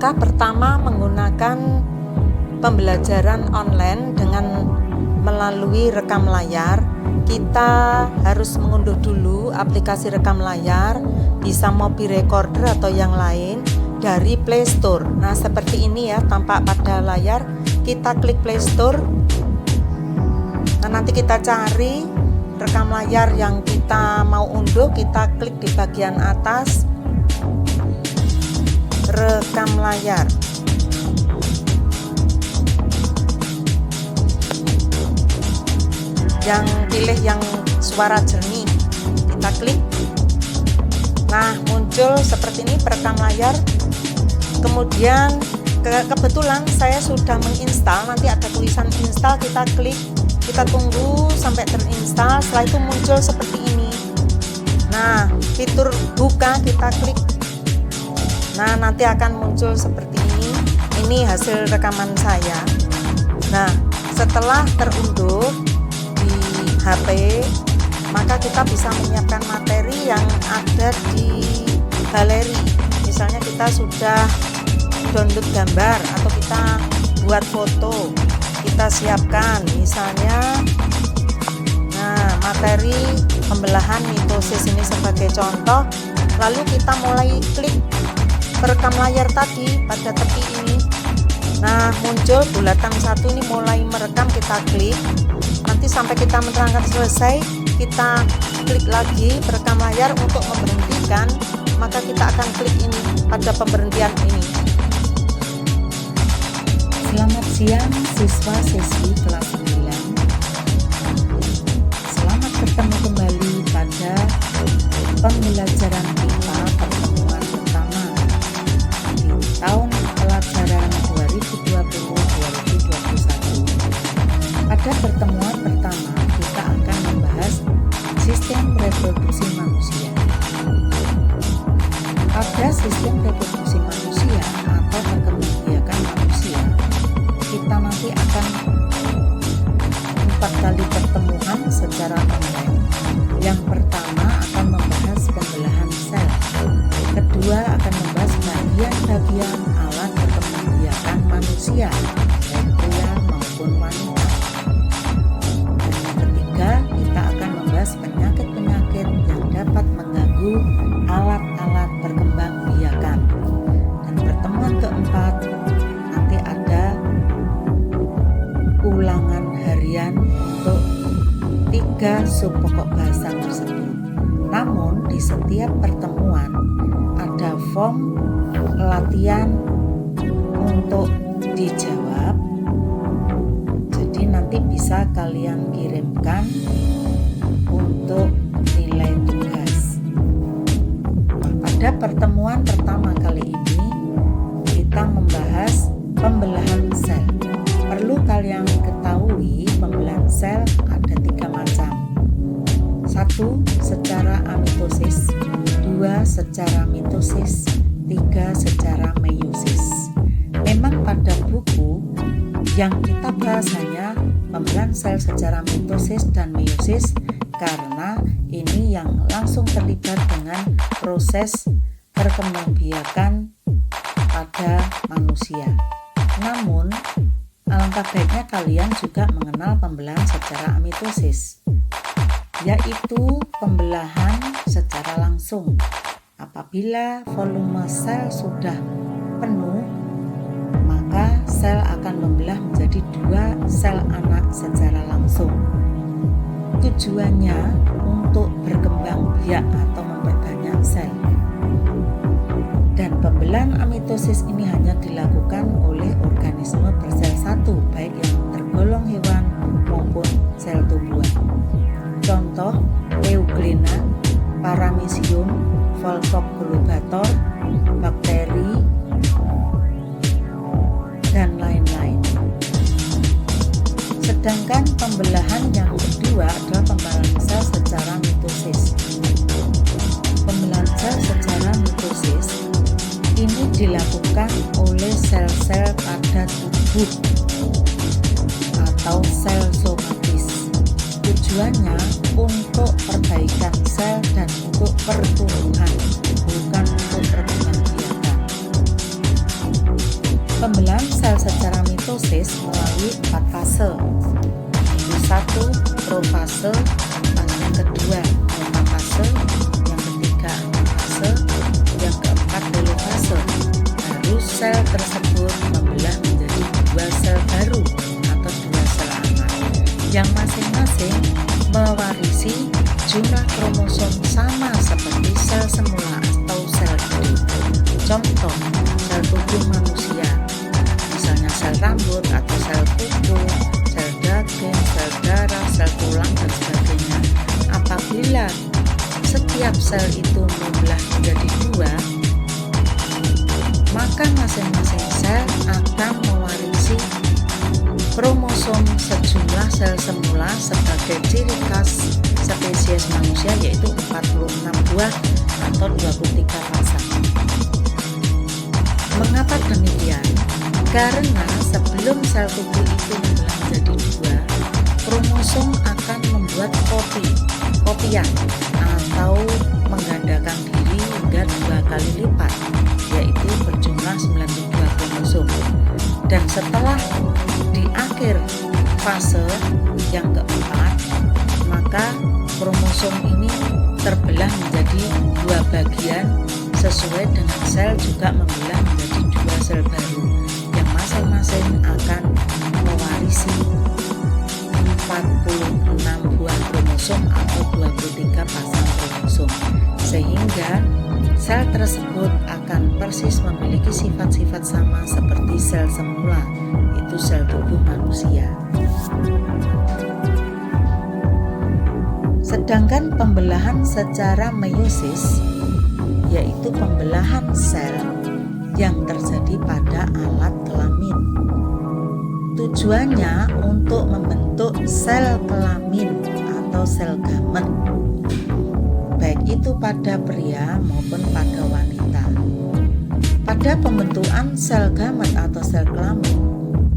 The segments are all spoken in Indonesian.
Langkah pertama menggunakan pembelajaran online dengan melalui rekam layar. Kita harus mengunduh dulu aplikasi rekam layar, bisa Mobi Recorder atau yang lain dari Play Store. Nah, seperti ini ya tampak pada layar. Kita klik Play Store. Nah, nanti kita cari rekam layar yang kita mau unduh, kita klik di bagian atas rekam layar. Yang pilih yang suara jernih, kita klik. Nah, muncul seperti ini perekam layar. Kemudian kebetulan saya sudah menginstal, nanti ada tulisan install, kita klik, kita tunggu sampai terinstall. Setelah itu muncul seperti ini. Nah, fitur buka kita klik. Nah, nanti akan muncul seperti ini. Ini hasil rekaman saya. Nah, setelah terunduh di HP, maka kita bisa menyiapkan materi yang ada di galeri. Misalnya kita sudah download gambar atau kita buat foto, kita siapkan misalnya. Nah, materi pembelahan mitosis ini sebagai contoh. Lalu kita mulai klik perekam layar tadi pada tepi ini. Nah, muncul bulatan satu ini mulai merekam, kita klik. Nanti sampai kita menerangkan selesai, kita klik lagi perekam layar untuk memberhentikan, maka kita akan klik ini pada pemberhentian ini. Selamat siang siswa-siswi kelas 9. Selamat bertemu kembali pada pembelajaran kita pertemuan pertama di tahun pelajaran 2020-2021. Pada pertemuan pertama kita akan membahas sistem reproduksi manusia. Pada sistem reproduksi manusia atau perkembangbiakan manusia, kita nanti akan 4 kali pertemuan secara online. Yang pertama akan membahas pembelahan sel. Kedua akan membahas bagian-bagian alat perkembangbiakan manusia, baik pria maupun wanita. Dan yang ketiga, kita akan membahas penyakit-penyakit yang dapat mengganggu alat-alat perkembangbiakan. Dan pertemuan keempat nanti ada ulangan harian untuk 3 sub pokok bahasa tersebut. Namun di setiap pertemuan ada form latihan untuk dijawab. Jadi nanti bisa kalian kirimkan untuk nilai tugas. Pada pertemuan pertama kali ini kita membahas pembelahan sel. Perlu kalian ketahui pembelahan sel ada 3 macam. 1. Secara amitosis, 2. Secara mitosis, 3. Secara meiosis. Memang pada buku yang kita bahas hanya pembelahan sel secara mitosis dan meiosis karena ini yang langsung terlibat dengan proses perkembangbiakan pada manusia. Namun alangkah baiknya kalian juga mengenal pembelahan secara amitosis, yaitu pembelahan secara langsung. Apabila volume sel sudah penuh, maka sel akan membelah menjadi 2 sel anak secara langsung. Tujuannya untuk berkembang biak atau memperbanyak sel. Dan pembelahan amitosis ini hanya dilakukan oleh organisme bersel satu, baik yang tergolong hewan maupun sel tumbuhan. Contoh Euglena, Paramecium, Volvox, bakteri, dan lain-lain. Sedangkan pembelahan yang kedua adalah pembelahan sel secara mitosis. Pembelahan sel secara mitosis ini dilakukan oleh sel-sel pada tubuh atau sel somatis. Tujuannya untuk perbaikan sel dan untuk pertumbuhan, bukan untuk perkembangbiakan. kedua metafase, yang ketiga anafase, yang keempat telofase. Baru sel tersebut membelah menjadi dua sel baru atau dua sel anak, yang masing-masing mewarisi jumlah kromosom sama seperti sel semula atau sel hidup. Contoh, sel tubuh manusia, misalnya sel rambut atau sel kuku, sel daging, sel darah, sel tulang, dan sebagainya. Apabila setiap sel itu membelah menjadi dua, maka masing-masing sel akan mewarisi kromosom sejumlah sel semula sebagai ciri khas spesies manusia, yaitu 46 buah atau 23 pasang. Mengapa demikian? Karena sebelum sel tubuh itu membelah menjadi dua, kromosom akan membuat kopian atau menggandakan diri hingga 2 kali lipat, yaitu berjumlah 92 kromosom. Dan setelah di akhir fase yang keempat, maka kromosom ini terbelah menjadi dua bagian sesuai dengan sel juga membelah menjadi dua sel baru yang masing-masing akan mewarisi 46 buah kromosom atau 23 pasang kromosom, sehingga sel tersebut akan persis memiliki sifat-sifat sama seperti sel semula, yaitu sel tubuh manusia. Sedangkan pembelahan secara meiosis, yaitu pembelahan sel yang terjadi pada alat kelamin. Tujuannya untuk membentuk sel kelamin atau sel gamet, baik itu pada pria maupun pada wanita. Pada pembentukan sel gamet atau sel kelamin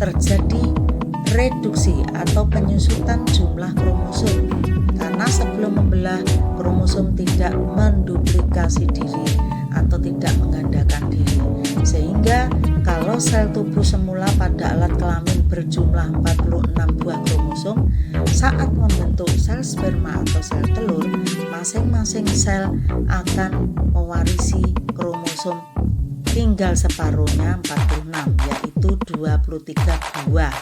terjadi reduksi atau penyusutan jumlah kromosom, karena sebelum membelah kromosom tidak menduplikasi diri atau tidak menggandakan diri, sehingga kalau sel tubuh semula pada alat kelamin berjumlah 46 buah kromosom, saat membentuk sel sperma atau sel telur, masing-masing sel akan mewarisi kromosom tinggal separuhnya 46, yaitu 23 buah.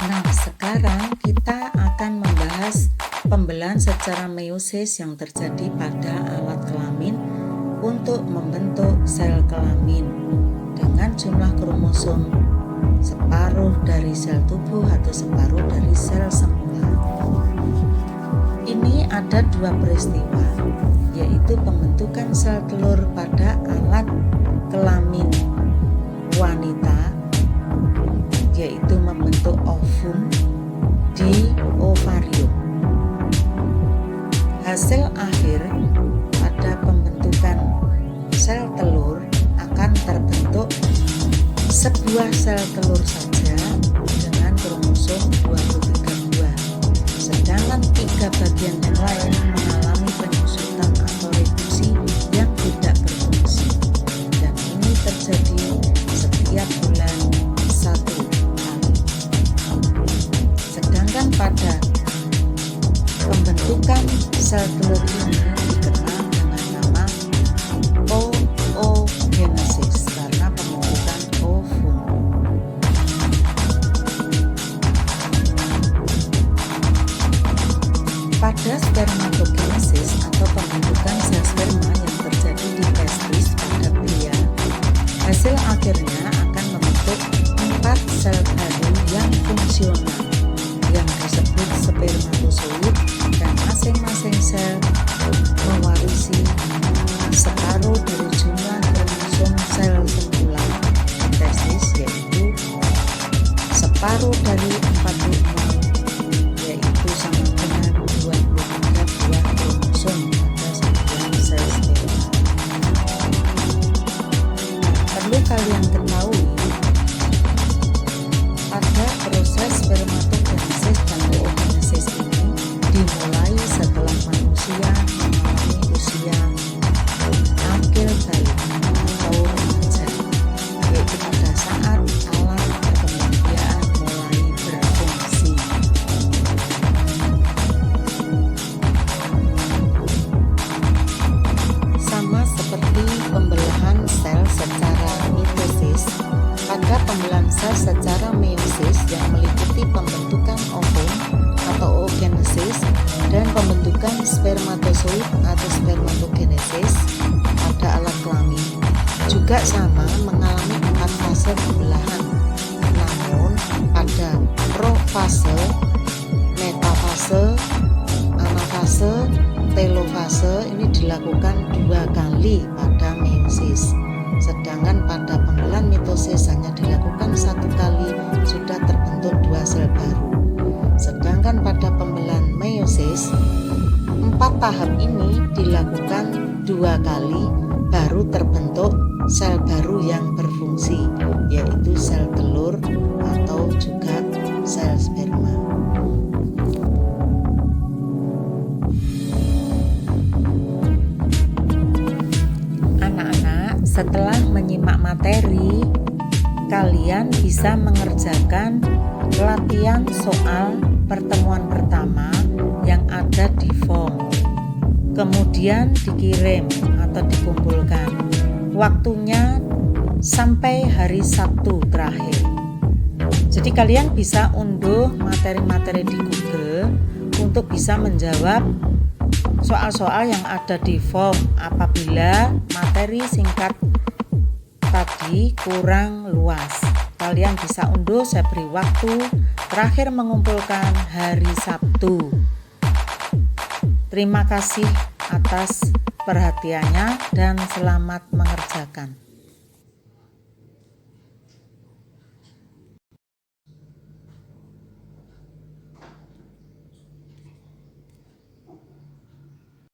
Nah, sekarang kita akan membahas pembelahan secara meiosis yang terjadi pada alat kelamin untuk membentuk sel kelamin dengan jumlah kromosom separuh dari sel tubuh atau separuh dari sel semula. Ini ada dua peristiwa, yaitu pembentukan sel telur pada alat kelamin wanita, yaitu membentuk ovum di ovarium. Hasil akhir pada pembentukan sel telur akan terbentuk sebuah sel telur saja dengan kromosom 23 buah, sedangkan 3 bagian yang lain mengalami penyusutan atau reduksi yang tidak berfungsi, dan ini terjadi setiap bulan 1 kali. Sedangkan pada pembentukan sel telur ini dikenal dengan nama oogenesis karena pembentukan ovum. Pada spermatogenesis atau pembentukan sel sperma yang terjadi di testis pada pria, hasil akhirnya akan membentuk 4 sel baru yang fungsional yang disebut spermatozoid, dan masing-masing sel mewarisi separuh dari jumlah kromosom sel semula testis, yaitu separuh dari 46, yaitu sama dengan 23 buah kromosom pada sebuah sel sperma. Perlu kalian ketahui, pada proses spermatogenesis dan oogenesis ini dimulai setelah manusia mengalami usia akil balik atau remaja, yaitu pada pembelahan sel secara meiosis yang meliputi pembentukan ovum atau oogenesis dan pembentukan spermatozoid atau spermatogenesis pada alat kelamin juga sama mengalami 4 fase pembelahan. Namun pada profase, metafase, anafase, telofase ini dilakukan 2 kali pada meiosis. Sedangkan pada pembelahan mitosis hanya dilakukan 1 kali sudah terbentuk 2 sel baru. Sedangkan pada pembelahan meiosis 4 tahap ini dilakukan 2 kali baru terbentuk sel baru yang berfungsi, yaitu sel telur atau juga sel sperma. Setelah menyimak materi, kalian bisa mengerjakan latihan soal pertemuan pertama yang ada di form. Kemudian dikirim atau dikumpulkan. Waktunya sampai hari Sabtu terakhir. Jadi kalian bisa unduh materi-materi di Google untuk bisa menjawab soal-soal yang ada di form apabila materi singkat tadi kurang luas. Kalian bisa unduh, saya beri waktu terakhir mengumpulkan hari Sabtu. Terima kasih atas perhatiannya dan selamat mengerjakan.